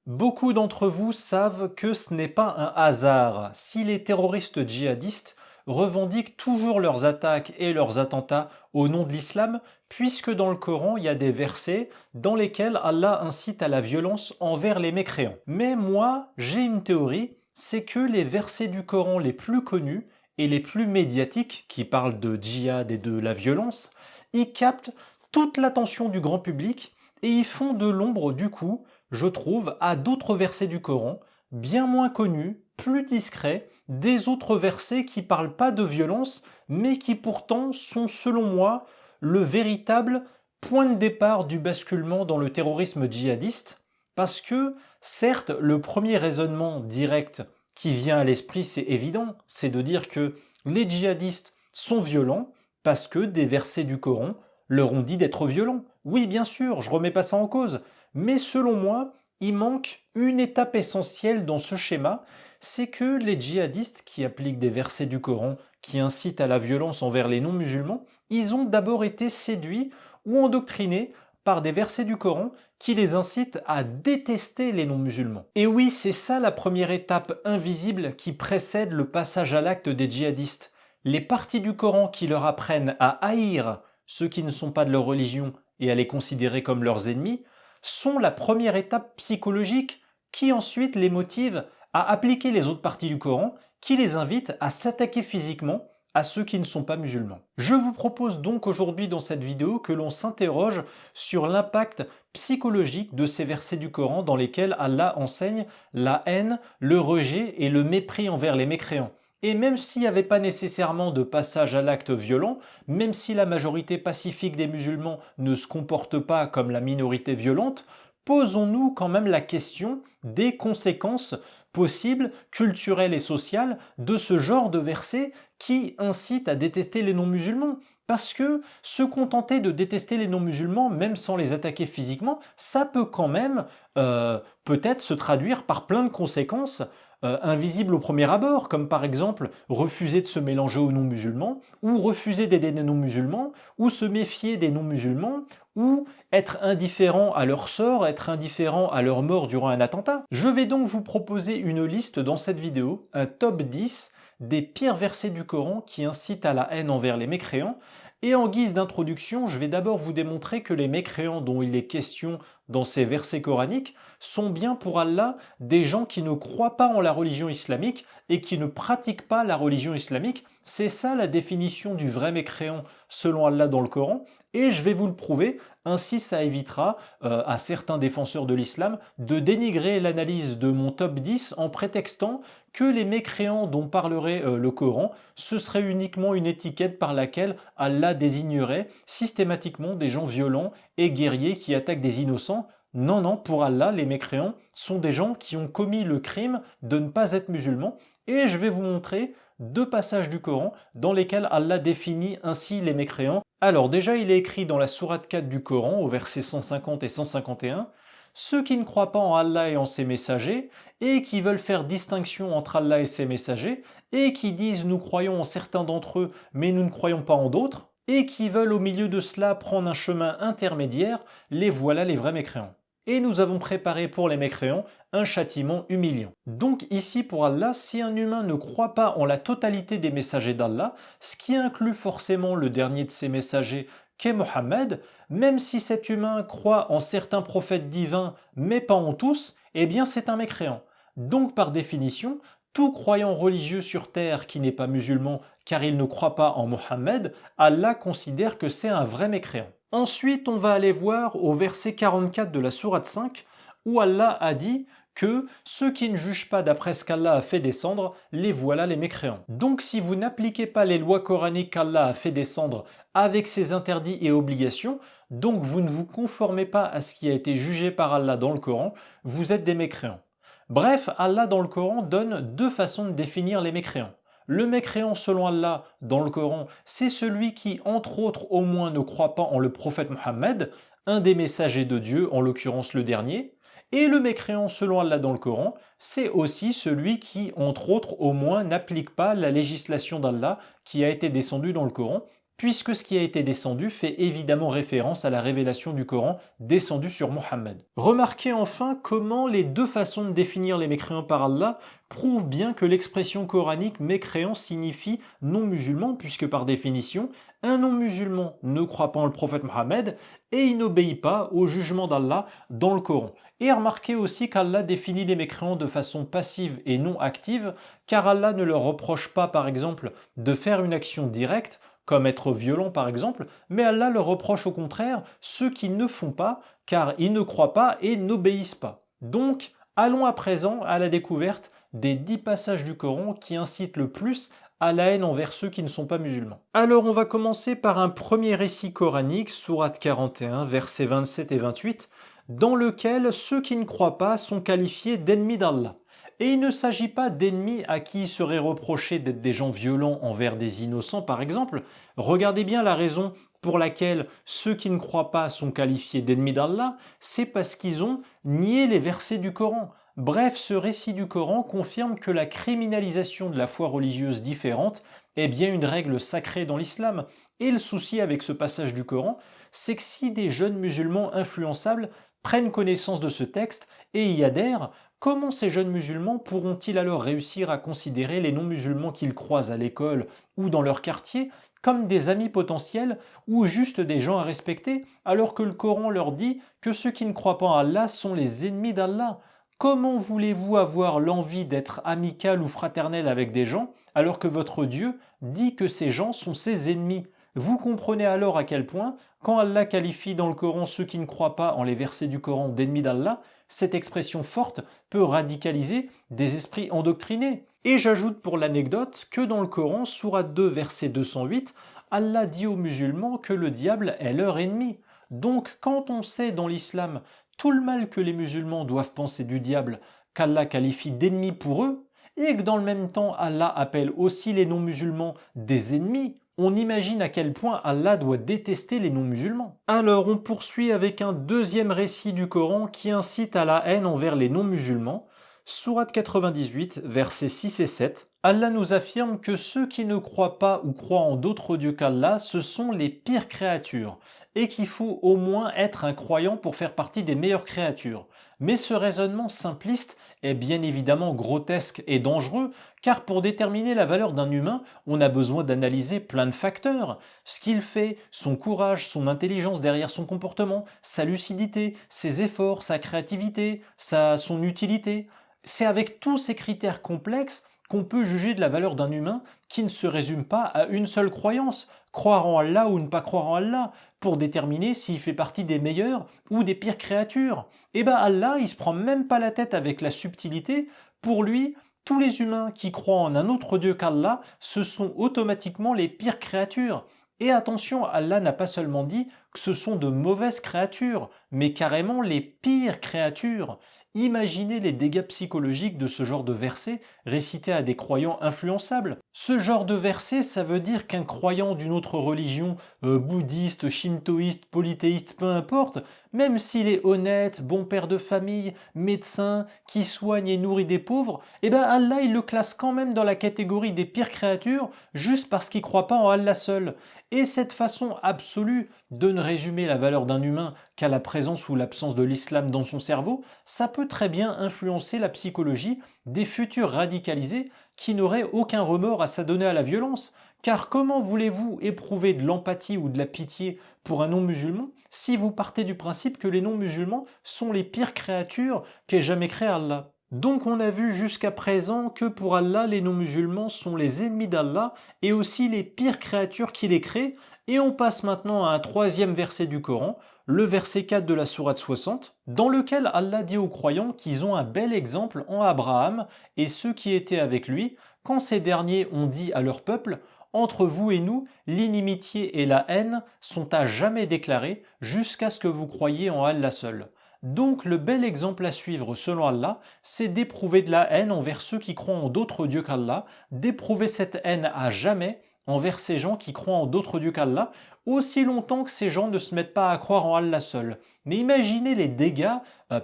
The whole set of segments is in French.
Beaucoup d'entre vous savent que ce n'est pas un hasard si les terroristes djihadistes revendiquent toujours leurs attaques et leurs attentats au nom de l'islam, puisque dans le Coran, il y a des versets dans lesquels Allah incite à la violence envers les mécréants. Mais moi, j'ai une théorie, c'est que les versets du Coran les plus connus et les plus médiatiques, qui parlent de djihad et de la violence, ils captent toute l'attention du grand public et ils font de l'ombre du coup, je trouve, à d'autres versets du Coran, bien moins connus, plus discrets, des autres versets qui parlent pas de violence, mais qui pourtant sont, selon moi, le véritable point de départ du basculement dans le terrorisme djihadiste, parce que, certes, le premier raisonnement direct qui vient à l'esprit, c'est évident, c'est de dire que les djihadistes sont violents parce que des versets du Coran leur ont dit d'être violents. Oui, bien sûr, je remets pas ça en cause, mais selon moi, il manque une étape essentielle dans ce schéma, c'est que les djihadistes qui appliquent des versets du Coran qui incitent à la violence envers les non-musulmans, ils ont d'abord été séduits ou endoctrinés par des versets du Coran qui les incitent à détester les non-musulmans. Et oui, c'est ça la première étape invisible qui précède le passage à l'acte des djihadistes. Les parties du Coran qui leur apprennent à haïr ceux qui ne sont pas de leur religion et à les considérer comme leurs ennemis, sont la première étape psychologique qui ensuite les motive à appliquer les autres parties du Coran, qui les invite à s'attaquer physiquement à ceux qui ne sont pas musulmans. Je vous propose donc aujourd'hui dans cette vidéo que l'on s'interroge sur l'impact psychologique de ces versets du Coran dans lesquels Allah enseigne la haine, le rejet et le mépris envers les mécréants. Et même s'il n'y avait pas nécessairement de passage à l'acte violent, même si la majorité pacifique des musulmans ne se comporte pas comme la minorité violente, posons-nous quand même la question des conséquences possibles, culturelles et sociales, de ce genre de versets qui incitent à détester les non-musulmans. Parce que se contenter de détester les non-musulmans, même sans les attaquer physiquement, ça peut quand même peut-être se traduire par plein de conséquences invisibles au premier abord, comme par exemple refuser de se mélanger aux non-musulmans, ou refuser d'aider les non-musulmans, ou se méfier des non-musulmans, ou être indifférent à leur sort, être indifférent à leur mort durant un attentat. Je vais donc vous proposer une liste dans cette vidéo, un top 10 des pires versets du Coran qui incitent à la haine envers les mécréants. Et en guise d'introduction, je vais d'abord vous démontrer que les mécréants dont il est question dans ces versets coraniques sont bien pour Allah des gens qui ne croient pas en la religion islamique et qui ne pratiquent pas la religion islamique. C'est ça la définition du vrai mécréant selon Allah dans le Coran. Et je vais vous le prouver, ainsi ça évitera à certains défenseurs de l'islam de dénigrer l'analyse de mon top 10 en prétextant que les mécréants dont parlerait le Coran, ce serait uniquement une étiquette par laquelle Allah désignerait systématiquement des gens violents et guerriers qui attaquent des innocents. Non, non, pour Allah, les mécréants sont des gens qui ont commis le crime de ne pas être musulmans. Et je vais vous montrer deux passages du Coran dans lesquels Allah définit ainsi les mécréants. Alors déjà, il est écrit dans la sourate 4 du Coran, au verset 150 et 151, « Ceux qui ne croient pas en Allah et en ses messagers, et qui veulent faire distinction entre Allah et ses messagers, et qui disent nous croyons en certains d'entre eux, mais nous ne croyons pas en d'autres, et qui veulent au milieu de cela prendre un chemin intermédiaire, les voilà les vrais mécréants. » Et nous avons préparé pour les mécréants un châtiment humiliant. Donc ici pour Allah, si un humain ne croit pas en la totalité des messagers d'Allah, ce qui inclut forcément le dernier de ces messagers qu'est Mohammed, même si cet humain croit en certains prophètes divins mais pas en tous, eh bien c'est un mécréant. Donc par définition, tout croyant religieux sur terre qui n'est pas musulman car il ne croit pas en Mohammed, Allah considère que c'est un vrai mécréant. Ensuite, on va aller voir au verset 44 de la sourate 5 où Allah a dit que ceux qui ne jugent pas d'après ce qu'Allah a fait descendre, les voilà les mécréants. Donc si vous n'appliquez pas les lois coraniques qu'Allah a fait descendre avec ses interdits et obligations, donc vous ne vous conformez pas à ce qui a été jugé par Allah dans le Coran, vous êtes des mécréants. Bref, Allah dans le Coran donne deux façons de définir les mécréants. Le mécréant selon Allah dans le Coran, c'est celui qui, entre autres au moins, ne croit pas en le prophète Mohammed, un des messagers de Dieu, en l'occurrence le dernier. Et le mécréant selon Allah dans le Coran, c'est aussi celui qui, entre autres au moins, n'applique pas la législation d'Allah qui a été descendue dans le Coran, puisque ce qui a été descendu fait évidemment référence à la révélation du Coran descendue sur Mohammed. Remarquez enfin comment les deux façons de définir les mécréants par Allah prouvent bien que l'expression coranique mécréant signifie non-musulman, puisque par définition, un non-musulman ne croit pas en le prophète Mohammed et il n'obéit pas au jugement d'Allah dans le Coran. Et remarquez aussi qu'Allah définit les mécréants de façon passive et non active, car Allah ne leur reproche pas par exemple de faire une action directe, comme être violent par exemple, mais Allah leur reproche au contraire ceux qui ne font pas, car ils ne croient pas et n'obéissent pas. Donc, allons à présent à la découverte des 10 passages du Coran qui incitent le plus à la haine envers ceux qui ne sont pas musulmans. Alors on va commencer par un premier récit coranique, sourate 41, versets 27 et 28, dans lequel ceux qui ne croient pas sont qualifiés d'ennemis d'Allah. Et il ne s'agit pas d'ennemis à qui il serait reproché d'être des gens violents envers des innocents par exemple. Regardez bien la raison pour laquelle ceux qui ne croient pas sont qualifiés d'ennemis d'Allah, c'est parce qu'ils ont nié les versets du Coran. Bref, ce récit du Coran confirme que la criminalisation de la foi religieuse différente est bien une règle sacrée dans l'islam. Et le souci avec ce passage du Coran, c'est que si des jeunes musulmans influençables prennent connaissance de ce texte et y adhèrent, comment ces jeunes musulmans pourront-ils alors réussir à considérer les non-musulmans qu'ils croisent à l'école ou dans leur quartier comme des amis potentiels ou juste des gens à respecter, alors que le Coran leur dit que ceux qui ne croient pas en Allah sont les ennemis d'Allah? Comment voulez-vous avoir l'envie d'être amical ou fraternel avec des gens alors que votre Dieu dit que ces gens sont ses ennemis? Vous comprenez alors à quel point, quand Allah qualifie dans le Coran ceux qui ne croient pas en les versets du Coran d'ennemis d'Allah, cette expression forte peut radicaliser des esprits endoctrinés. Et j'ajoute pour l'anecdote que dans le Coran, sourate 2, verset 208, Allah dit aux musulmans que le diable est leur ennemi. Donc quand on sait dans l'islam tout le mal que les musulmans doivent penser du diable, qu'Allah qualifie d'ennemis pour eux, et que dans le même temps Allah appelle aussi les non-musulmans des ennemis, on imagine à quel point Allah doit détester les non-musulmans. Alors on poursuit avec un deuxième récit du Coran qui incite à la haine envers les non-musulmans. Sourate 98, versets 6 et 7, Allah nous affirme que ceux qui ne croient pas ou croient en d'autres dieux qu'Allah, ce sont les pires créatures, et qu'il faut au moins être un croyant pour faire partie des meilleures créatures. Mais ce raisonnement simpliste est bien évidemment grotesque et dangereux, car pour déterminer la valeur d'un humain, on a besoin d'analyser plein de facteurs. Ce qu'il fait, son courage, son intelligence derrière son comportement, sa lucidité, ses efforts, sa créativité, son utilité. C'est avec tous ces critères complexes qu'on peut juger de la valeur d'un humain qui ne se résume pas à une seule croyance, croire en Allah ou ne pas croire en Allah, pour déterminer s'il fait partie des meilleures ou des pires créatures. Et ben Allah, il se prend même pas la tête avec la subtilité. Pour lui, tous les humains qui croient en un autre Dieu qu'Allah, ce sont automatiquement les pires créatures. Et attention, Allah n'a pas seulement dit que ce sont de mauvaises créatures, mais carrément les pires créatures. Imaginez les dégâts psychologiques de ce genre de verset récité à des croyants influençables. Ce genre de verset, ça veut dire qu'un croyant d'une autre religion, bouddhiste, shintoïste, polythéiste, peu importe, même s'il est honnête, bon père de famille, médecin, qui soigne et nourrit des pauvres, eh ben Allah il le classe quand même dans la catégorie des pires créatures juste parce qu'il ne croit pas en Allah seul. Et cette façon absolue de ne résumer la valeur d'un humain qu'à la présence ou l'absence de l'islam dans son cerveau, ça peut très bien influencer la psychologie des futurs radicalisés qui n'auraient aucun remords à s'adonner à la violence. Car comment voulez-vous éprouver de l'empathie ou de la pitié pour un non-musulman si vous partez du principe que les non-musulmans sont les pires créatures qu'ait jamais créé Allah? Donc on a vu jusqu'à présent que pour Allah, les non-musulmans sont les ennemis d'Allah et aussi les pires créatures qu'il ait créées. Et on passe maintenant à un troisième verset du Coran, le verset 4 de la sourate 60, dans lequel Allah dit aux croyants qu'ils ont un bel exemple en Abraham et ceux qui étaient avec lui, quand ces derniers ont dit à leur peuple « Entre vous et nous, l'inimitié et la haine sont à jamais déclarées jusqu'à ce que vous croyiez en Allah seul. » Donc le bel exemple à suivre selon Allah, c'est d'éprouver de la haine envers ceux qui croient en d'autres dieux qu'Allah, d'éprouver cette haine à jamais envers ces gens qui croient en d'autres dieux qu'Allah, aussi longtemps que ces gens ne se mettent pas à croire en Allah seul. Mais imaginez les dégâts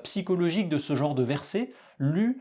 psychologiques de ce genre de verset, lus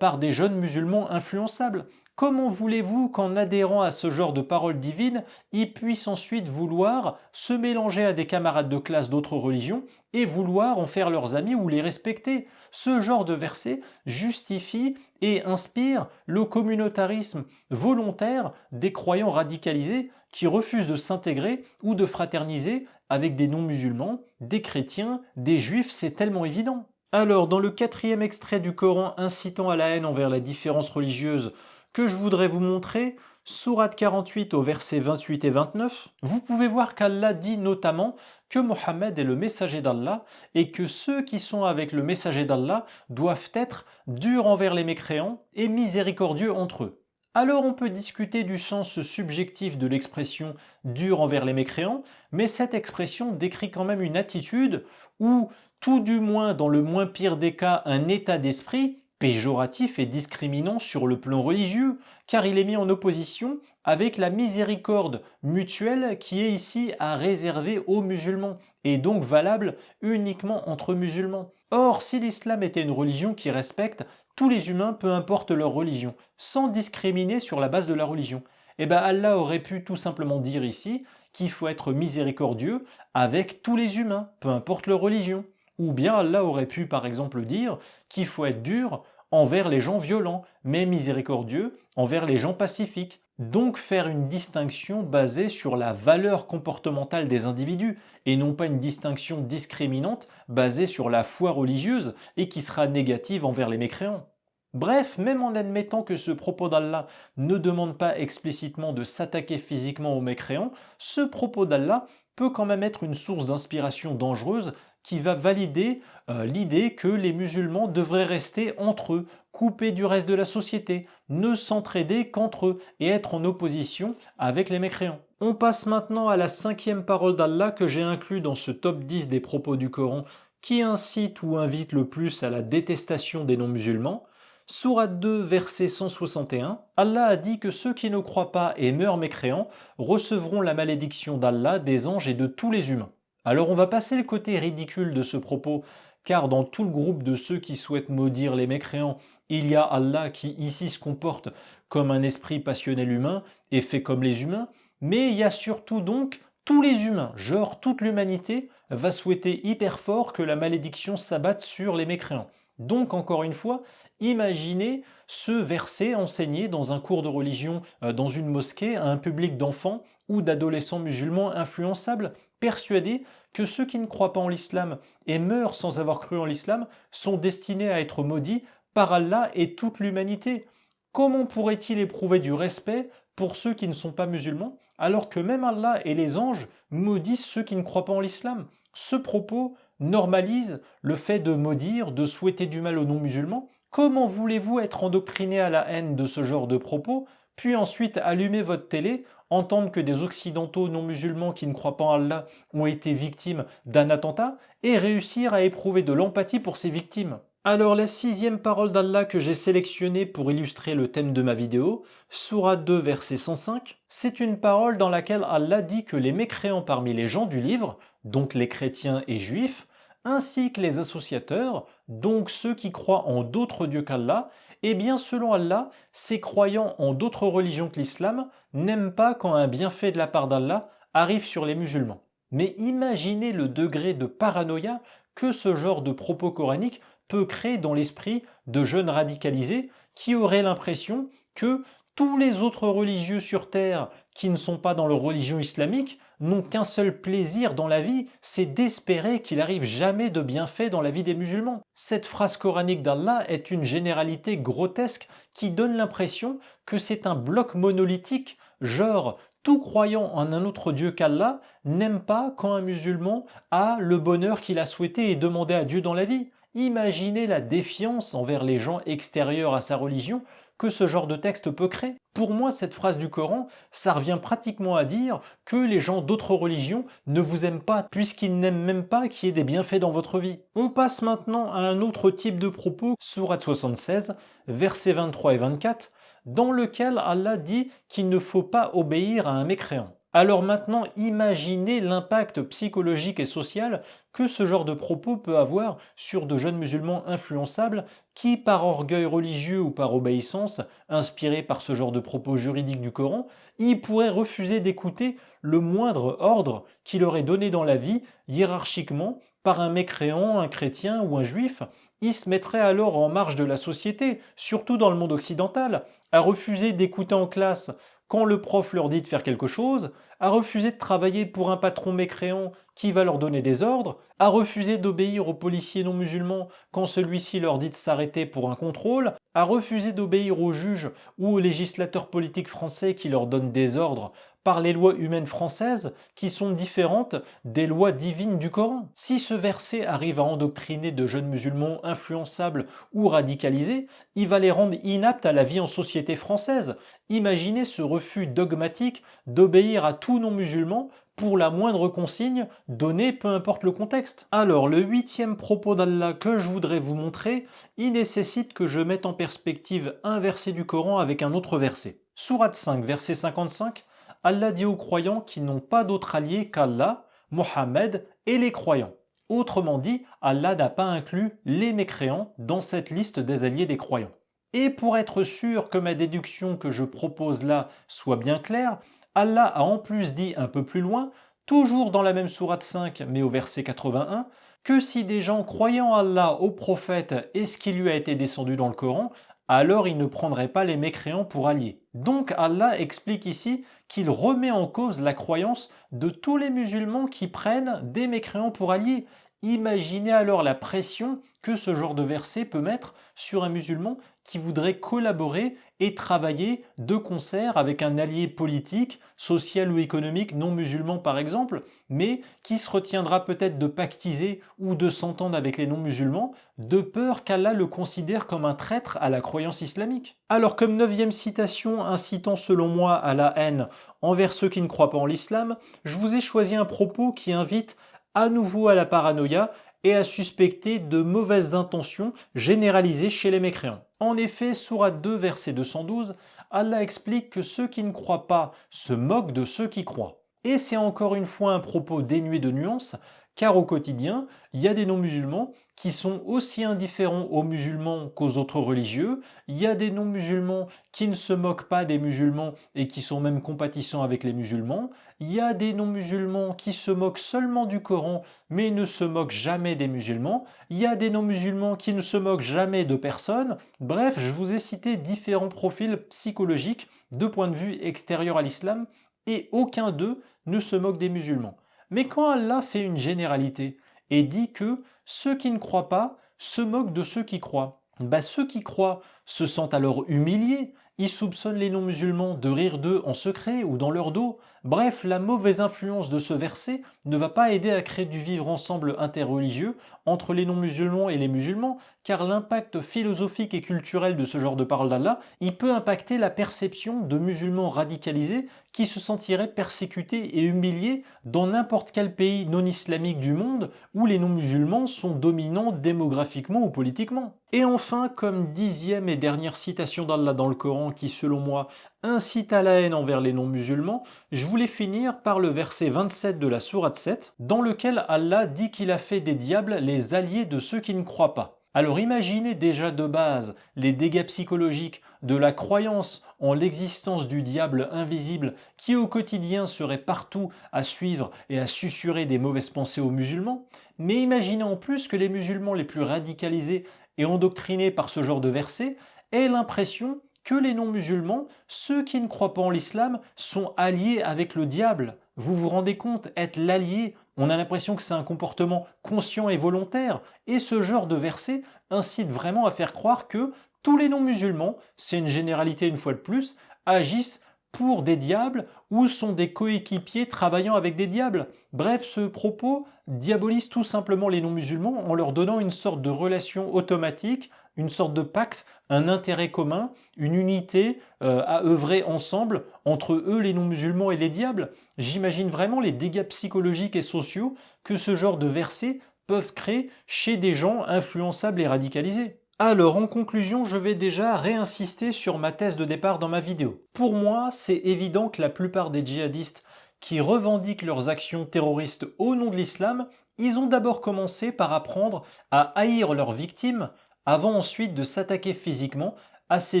par des jeunes musulmans influençables. Comment voulez-vous qu'en adhérant à ce genre de paroles divines, ils puissent ensuite vouloir se mélanger à des camarades de classe d'autres religions et vouloir en faire leurs amis ou les respecter? Ce genre de verset justifie et inspire le communautarisme volontaire des croyants radicalisés qui refusent de s'intégrer ou de fraterniser avec des non-musulmans, des chrétiens, des juifs, c'est tellement évident. Alors, dans le quatrième extrait du Coran incitant à la haine envers la différence religieuse que je voudrais vous montrer, sourate 48 au verset 28 et 29, vous pouvez voir qu'Allah dit notamment que Mohammed est le messager d'Allah et que ceux qui sont avec le messager d'Allah doivent être durs envers les mécréants et miséricordieux entre eux. Alors on peut discuter du sens subjectif de l'expression dur envers les mécréants, mais cette expression décrit quand même une attitude ou tout du moins dans le moins pire des cas un état d'esprit péjoratif et discriminant sur le plan religieux, car il est mis en opposition avec la miséricorde mutuelle qui est ici à réserver aux musulmans, et donc valable uniquement entre musulmans. Or, si l'islam était une religion qui respecte tous les humains, peu importe leur religion, sans discriminer sur la base de la religion, eh bien Allah aurait pu tout simplement dire ici qu'il faut être miséricordieux avec tous les humains, peu importe leur religion. Ou bien Allah aurait pu par exemple dire qu'il faut être dur envers les gens violents, mais miséricordieux envers les gens pacifiques. Donc faire une distinction basée sur la valeur comportementale des individus, et non pas une distinction discriminante basée sur la foi religieuse et qui sera négative envers les mécréants. Bref, même en admettant que ce propos d'Allah ne demande pas explicitement de s'attaquer physiquement aux mécréants, ce propos d'Allah peut quand même être une source d'inspiration dangereuse qui va valider l'idée que les musulmans devraient rester entre eux, coupés du reste de la société, ne s'entraider qu'entre eux et être en opposition avec les mécréants. On passe maintenant à la cinquième parole d'Allah que j'ai inclus dans ce top 10 des propos du Coran qui incite ou invite le plus à la détestation des non-musulmans. Sourate 2, verset 161, Allah a dit que ceux qui ne croient pas et meurent mécréants recevront la malédiction d'Allah, des anges et de tous les humains. Alors on va passer le côté ridicule de ce propos, car dans tout le groupe de ceux qui souhaitent maudire les mécréants, il y a Allah qui ici se comporte comme un esprit passionnel humain et fait comme les humains, mais il y a surtout donc tous les humains, genre toute l'humanité va souhaiter hyper fort que la malédiction s'abatte sur les mécréants. Donc encore une fois, imaginez ce verset enseigné dans un cours de religion dans une mosquée à un public d'enfants ou d'adolescents musulmans influençables, persuadés que ceux qui ne croient pas en l'islam et meurent sans avoir cru en l'islam sont destinés à être maudits par Allah et toute l'humanité. Comment pourrait-il éprouver du respect pour ceux qui ne sont pas musulmans alors que même Allah et les anges maudissent ceux qui ne croient pas en l'islam? Ce propos normalise le fait de maudire, de souhaiter du mal aux non-musulmans. Comment voulez-vous être endoctriné à la haine de ce genre de propos, puis ensuite allumer votre télé, entendre que des occidentaux non-musulmans qui ne croient pas en Allah ont été victimes d'un attentat, et réussir à éprouver de l'empathie pour ces victimes? Alors la sixième parole d'Allah que j'ai sélectionnée pour illustrer le thème de ma vidéo, Sourate 2 verset 105, c'est une parole dans laquelle Allah dit que les mécréants parmi les gens du livre, donc les chrétiens et juifs, ainsi que les associateurs, donc ceux qui croient en d'autres dieux qu'Allah, eh bien selon Allah, ces croyants en d'autres religions que l'islam n'aiment pas quand un bienfait de la part d'Allah arrive sur les musulmans. Mais imaginez le degré de paranoïa que ce genre de propos coraniques peut créer dans l'esprit de jeunes radicalisés qui auraient l'impression que tous les autres religieux sur Terre qui ne sont pas dans leur religion islamique n'ont qu'un seul plaisir dans la vie, c'est d'espérer qu'il arrive jamais de bienfait dans la vie des musulmans. Cette phrase coranique d'Allah est une généralité grotesque qui donne l'impression que c'est un bloc monolithique, genre tout croyant en un autre Dieu qu'Allah n'aime pas quand un musulman a le bonheur qu'il a souhaité et demandé à Dieu dans la vie. Imaginez la défiance envers les gens extérieurs à sa religion que ce genre de texte peut créer. Pour moi, cette phrase du Coran, ça revient pratiquement à dire que les gens d'autres religions ne vous aiment pas puisqu'ils n'aiment même pas qu'il y ait des bienfaits dans votre vie. On passe maintenant à un autre type de propos, sourate 76, versets 23 et 24, dans lequel Allah dit qu'il ne faut pas obéir à un mécréant. Alors maintenant, imaginez l'impact psychologique et social que ce genre de propos peut avoir sur de jeunes musulmans influençables qui, par orgueil religieux ou par obéissance, inspirés par ce genre de propos juridiques du Coran, ils pourraient refuser d'écouter le moindre ordre qui leur est donné dans la vie, hiérarchiquement, par un mécréant, un chrétien ou un juif. Ils se mettraient alors en marge de la société, surtout dans le monde occidental, à refuser d'écouter en classe quand le prof leur dit de faire quelque chose, à refuser de travailler pour un patron mécréant qui va leur donner des ordres, à refuser d'obéir aux policiers non musulmans quand celui-ci leur dit de s'arrêter pour un contrôle, à refuser d'obéir aux juges ou aux législateurs politiques français qui leur donnent des ordres par les lois humaines françaises qui sont différentes des lois divines du Coran. Si ce verset arrive à endoctriner de jeunes musulmans influençables ou radicalisés, il va les rendre inaptes à la vie en société française. Imaginez ce refus dogmatique d'obéir à tout non-musulman pour la moindre consigne donnée, peu importe le contexte. Alors, le 8e propos d'Allah que je voudrais vous montrer, il nécessite que je mette en perspective un verset du Coran avec un autre verset. Sourate 5, verset 55, Allah dit aux croyants qu'ils n'ont pas d'autre allié qu'Allah, Mohammed et les croyants. Autrement dit, Allah n'a pas inclus les mécréants dans cette liste des alliés des croyants. Et pour être sûr que ma déduction que je propose là soit bien claire, Allah a en plus dit un peu plus loin, toujours dans la même sourate 5 mais au verset 81, que si des gens croyant en Allah, au prophète et ce qui lui a été descendu dans le Coran, alors ils ne prendraient pas les mécréants pour alliés. Donc Allah explique ici qu'il remet en cause la croyance de tous les musulmans qui prennent des mécréants pour alliés. Imaginez alors la pression que ce genre de verset peut mettre sur un musulman qui voudrait collaborer et travailler de concert avec un allié politique, social ou économique non musulman par exemple, mais qui se retiendra peut-être de pactiser ou de s'entendre avec les non-musulmans, de peur qu'Allah le considère comme un traître à la croyance islamique. Alors comme 9e citation incitant selon moi à la haine envers ceux qui ne croient pas en l'islam, je vous ai choisi un propos qui invite à nouveau à la paranoïa et à suspecter de mauvaises intentions généralisées chez les mécréants. En effet, sourate 2, verset 212, Allah explique que ceux qui ne croient pas se moquent de ceux qui croient. Et c'est encore une fois un propos dénué de nuances, car au quotidien, il y a des non-musulmans qui sont aussi indifférents aux musulmans qu'aux autres religieux, il y a des non-musulmans qui ne se moquent pas des musulmans et qui sont même compatissants avec les musulmans, il y a des non-musulmans qui se moquent seulement du Coran mais ne se moquent jamais des musulmans, il y a des non-musulmans qui ne se moquent jamais de personne, bref, je vous ai cité différents profils psychologiques de point de vue extérieur à l'islam et aucun d'eux ne se moque des musulmans. Mais quand Allah fait une généralité et dit que ceux qui ne croient pas se moquent de ceux qui croient, ceux qui croient se sentent alors humiliés, ils soupçonnent les non-musulmans de rire d'eux en secret ou dans leur dos. Bref, la mauvaise influence de ce verset ne va pas aider à créer du vivre ensemble interreligieux entre les non-musulmans et les musulmans, car l'impact philosophique et culturel de ce genre de parole d'Allah, il peut impacter la perception de musulmans radicalisés qui se sentiraient persécutés et humiliés dans n'importe quel pays non islamique du monde où les non-musulmans sont dominants démographiquement ou politiquement. Et enfin, comme 10e et dernière citation d'Allah dans le Coran qui, selon moi, incite à la haine envers les non-musulmans, je voulais finir par le verset 27 de la sourate 7, dans lequel Allah dit qu'il a fait des diables les alliés de ceux qui ne croient pas. Alors imaginez déjà de base les dégâts psychologiques de la croyance en l'existence du diable invisible qui au quotidien serait partout à suivre et à susurrer des mauvaises pensées aux musulmans, mais imaginez en plus que les musulmans les plus radicalisés et endoctrinés par ce genre de versets aient l'impression que les non-musulmans, ceux qui ne croient pas en l'islam, sont alliés avec le diable. Vous vous rendez compte, être l'allié, on a l'impression que c'est un comportement conscient et volontaire, et ce genre de verset incite vraiment à faire croire que tous les non-musulmans, c'est une généralité une fois de plus, agissent pour des diables ou sont des coéquipiers travaillant avec des diables. Bref, ce propos diabolise tout simplement les non-musulmans en leur donnant une sorte de relation automatique, une sorte de pacte, un intérêt commun, une unité à œuvrer ensemble entre eux, les non-musulmans et les diables. J'imagine vraiment les dégâts psychologiques et sociaux que ce genre de versets peuvent créer chez des gens influençables et radicalisés. Alors, en conclusion, je vais déjà réinsister sur ma thèse de départ dans ma vidéo. Pour moi, c'est évident que la plupart des djihadistes qui revendiquent leurs actions terroristes au nom de l'islam, Ils ont d'abord commencé par apprendre à haïr leurs victimes avant ensuite de s'attaquer physiquement à ces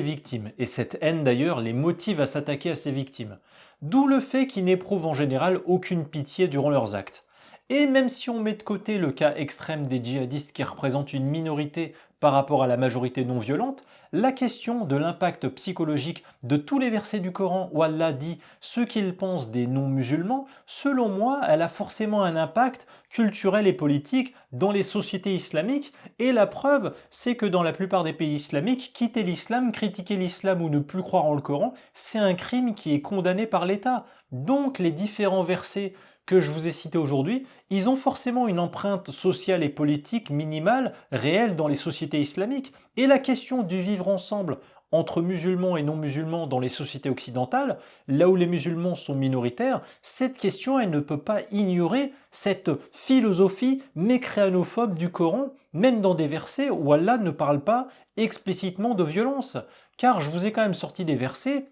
victimes. Et cette haine d'ailleurs les motive à s'attaquer à ces victimes. D'où le fait qu'ils n'éprouvent en général aucune pitié durant leurs actes. Et même si on met de côté le cas extrême des djihadistes qui représentent une minorité par rapport à la majorité non violente, la question de l'impact psychologique de tous les versets du Coran où Allah dit ce qu'ils pensent des non-musulmans, selon moi, elle a forcément un impact culturel et politique dans les sociétés islamiques. Et la preuve, c'est que dans la plupart des pays islamiques, quitter l'islam, critiquer l'islam ou ne plus croire en le Coran, c'est un crime qui est condamné par l'État. Donc les différents versets que je vous ai cités aujourd'hui, ils ont forcément une empreinte sociale et politique minimale, réelle dans les sociétés islamiques. Et la question du vivre ensemble entre musulmans et non-musulmans dans les sociétés occidentales, là où les musulmans sont minoritaires, cette question, elle ne peut pas ignorer cette philosophie mécréanophobe du Coran, même dans des versets où Allah ne parle pas explicitement de violence. Car je vous ai quand même sorti des versets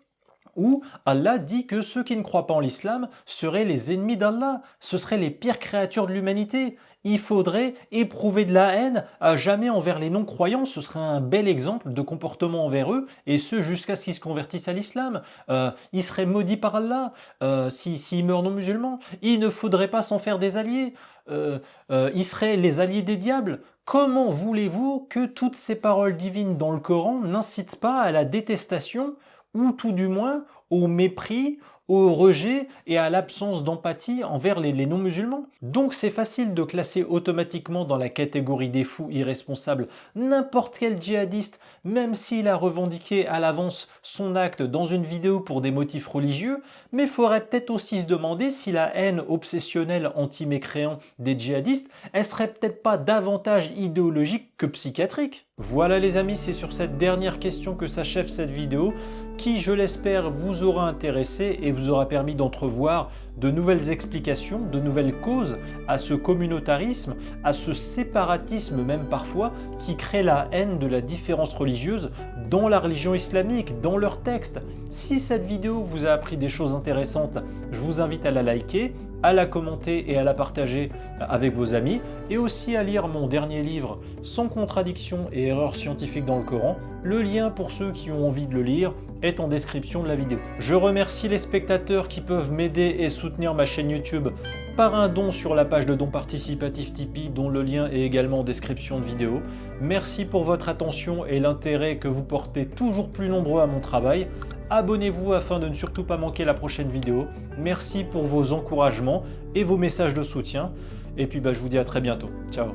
où Allah dit que ceux qui ne croient pas en l'islam seraient les ennemis d'Allah, ce seraient les pires créatures de l'humanité. Il faudrait éprouver de la haine à jamais envers les non-croyants, ce serait un bel exemple de comportement envers eux, et ce jusqu'à ce qu'ils se convertissent à l'islam. Ils seraient maudits par Allah s'ils meurent non musulmans. Il ne faudrait pas s'en faire des alliés. Ils seraient les alliés des diables. Comment voulez-vous que toutes ces paroles divines dans le Coran n'incitent pas à la détestation ou tout du moins au mépris, au rejet et à l'absence d'empathie envers les non-musulmans. Donc c'est facile de classer automatiquement dans la catégorie des fous irresponsables n'importe quel djihadiste, même s'il a revendiqué à l'avance son acte dans une vidéo pour des motifs religieux, mais il faudrait peut-être aussi se demander si la haine obsessionnelle anti-mécréant des djihadistes, elle serait peut-être pas davantage idéologique que psychiatrique. Voilà les amis, c'est sur cette dernière question que s'achève cette vidéo, qui je l'espère vous aura intéressé et vous aura permis d'entrevoir de nouvelles explications, de nouvelles causes à ce communautarisme, à ce séparatisme même parfois, qui crée la haine de la différence religieuse dans la religion islamique, dans leurs textes. Si cette vidéo vous a appris des choses intéressantes, je vous invite à la liker, à la commenter et à la partager avec vos amis, et aussi à lire mon dernier livre Sans contradiction et erreurs scientifiques dans le Coran. Le lien pour ceux qui ont envie de le lire est en description de la vidéo. Je remercie les spectateurs qui peuvent m'aider et soutenir ma chaîne YouTube par un don sur la page de dons participatif Tipeee, dont le lien est également en description de vidéo. Merci pour votre attention et l'intérêt que vous portez toujours plus nombreux à mon travail. Abonnez-vous afin de ne surtout pas manquer la prochaine vidéo. Merci pour vos encouragements et vos messages de soutien. Et puis je vous dis à très bientôt. Ciao.